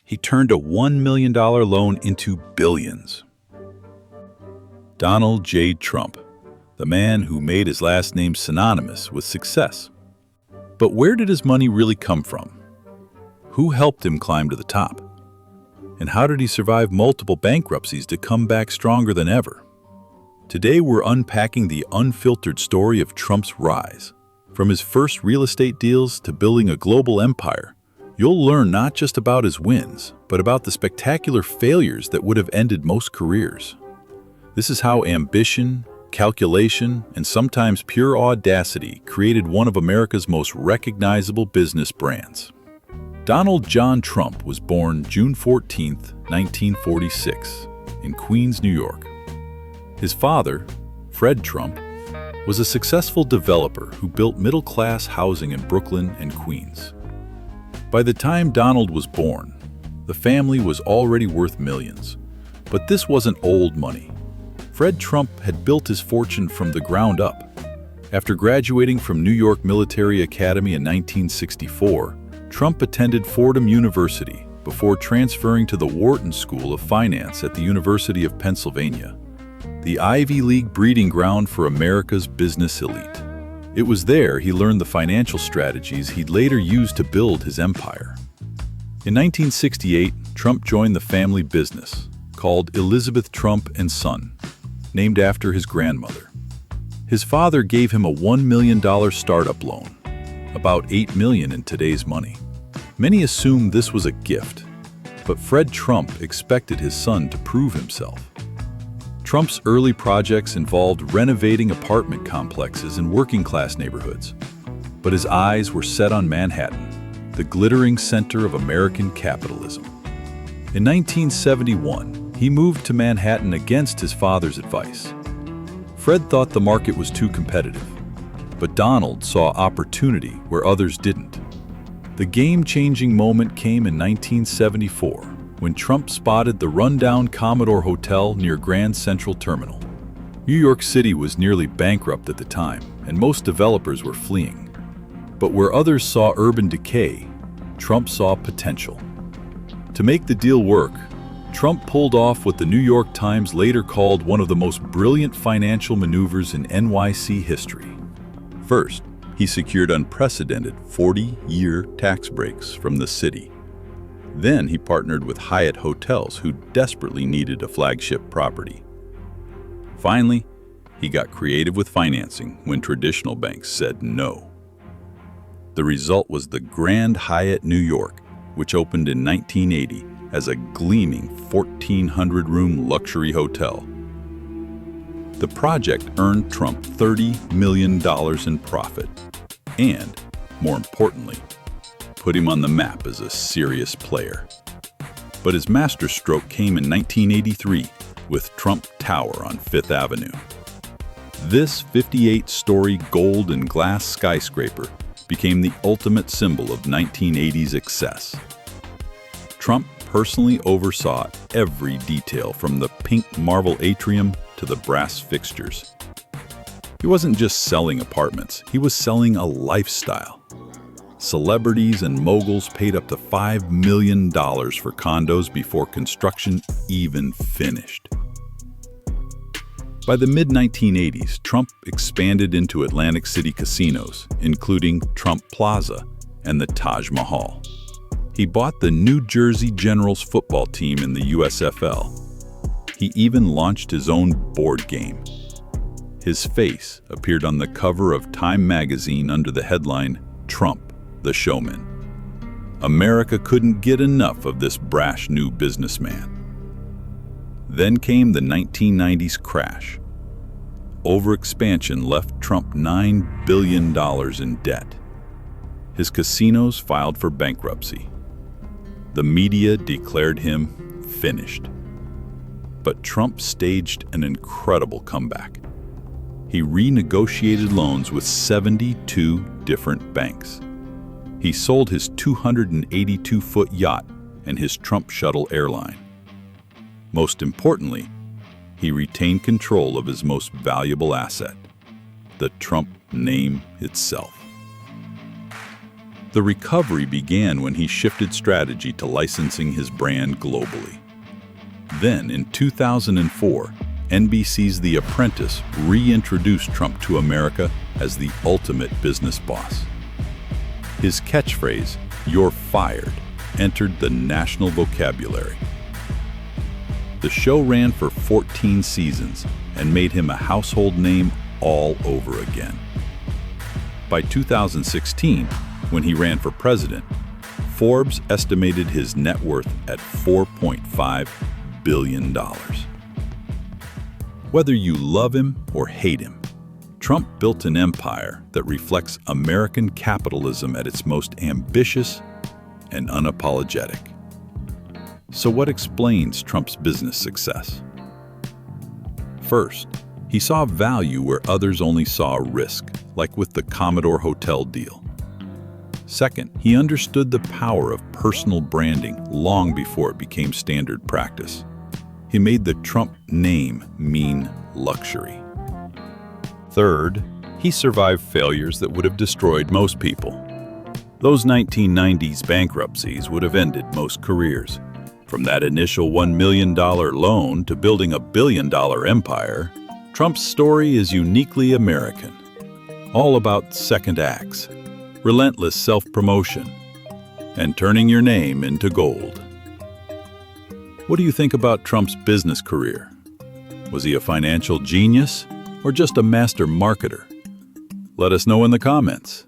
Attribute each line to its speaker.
Speaker 1: he turned a $1 million loan into billions. Donald J. Trump, the man who made his last name synonymous with success. But where did his money really come from? Who helped him climb to the top? And how did he survive multiple bankruptcies to come back stronger than ever? Today we're unpacking the unfiltered story of Trump's rise. From his first real estate deals to building a global empire, you'll learn not just about his wins, but about the spectacular failures that would have ended most careers. This is how ambition, calculation, and sometimes pure audacity created one of America's most recognizable business brands. Donald John Trump was born June 14, 1946, in Queens, New York. His father, Fred Trump, was a successful developer who built middle-class housing in Brooklyn and Queens. By the time Donald was born, the family was already worth millions. But this wasn't old money. Fred Trump had built his fortune from the ground up. After graduating from New York Military Academy in 1964, Trump attended Fordham University before transferring to the Wharton School of Finance at the University of Pennsylvania, the Ivy League breeding ground for America's business elite. It was there he learned the financial strategies he'd later use to build his empire. In 1968, Trump joined the family business, called Elizabeth Trump & Son, named after his grandmother. His father gave him a $1 million startup loan, about $8 million in today's money. Many assumed this was a gift, but Fred Trump expected his son to prove himself. Trump's early projects involved renovating apartment complexes in working-class neighborhoods, but his eyes were set on Manhattan, the glittering center of American capitalism. In 1971, he moved to Manhattan against his father's advice. Fred thought the market was too competitive, but Donald saw opportunity where others didn't. The game-changing moment came in 1974, when Trump spotted the rundown Commodore Hotel near Grand Central Terminal. New York City was nearly bankrupt at the time, and most developers were fleeing. But where others saw urban decay, Trump saw potential. To make the deal work, Trump pulled off what the New York Times later called one of the most brilliant financial maneuvers in NYC history. First, he secured unprecedented 40-year tax breaks from the city. Then he partnered with Hyatt Hotels, who desperately needed a flagship property. Finally, he got creative with financing when traditional banks said no. The result was the Grand Hyatt New York, which opened in 1980 as a gleaming 1,400-room luxury hotel. The project earned Trump $30 million in profit and, more importantly, put him on the map as a serious player. But his masterstroke came in 1983 with Trump Tower on Fifth Avenue. This 58-story gold and glass skyscraper became the ultimate symbol of 1980s excess. Trump personally oversaw every detail from the pink marble atrium to the brass fixtures. He wasn't just selling apartments, he was selling a lifestyle. Celebrities and moguls paid up to $5 million for condos before construction even finished. By the mid-1980s, Trump expanded into Atlantic City casinos, including Trump Plaza and the Taj Mahal. He bought the New Jersey Generals football team in the USFL. He even launched his own board game. His face appeared on the cover of Time magazine under the headline, "Trump, the Showman." America couldn't get enough of this brash new businessman. Then came the 1990s crash. Overexpansion left Trump $9 billion in debt. His casinos filed for bankruptcy. The media declared him finished. But Trump staged an incredible comeback. He renegotiated loans with 72 different banks. He sold his 282-foot yacht and his Trump Shuttle airline. Most importantly, he retained control of his most valuable asset, the Trump name itself. The recovery began when he shifted strategy to licensing his brand globally. Then, in 2004, NBC's The Apprentice reintroduced Trump to America as the ultimate business boss. His catchphrase, "You're fired," entered the national vocabulary. The show ran for 14 seasons and made him a household name all over again. By 2016, when he ran for president, Forbes estimated his net worth at $4.5 billion. Whether you love him or hate him, Trump built an empire that reflects American capitalism at its most ambitious and unapologetic. So what explains Trump's business success? First, he saw value where others only saw risk, like with the Commodore Hotel deal. Second, he understood the power of personal branding long before it became standard practice. He made the Trump name mean luxury. Third, he survived failures that would have destroyed most people. Those 1990s bankruptcies would have ended most careers. From that initial $1 million loan to building a billion-dollar empire, Trump's story is uniquely American. All about second acts, relentless self-promotion, and turning your name into gold. What do you think about Trump's business career? Was he a financial genius or just a master marketer? Let us know in the comments.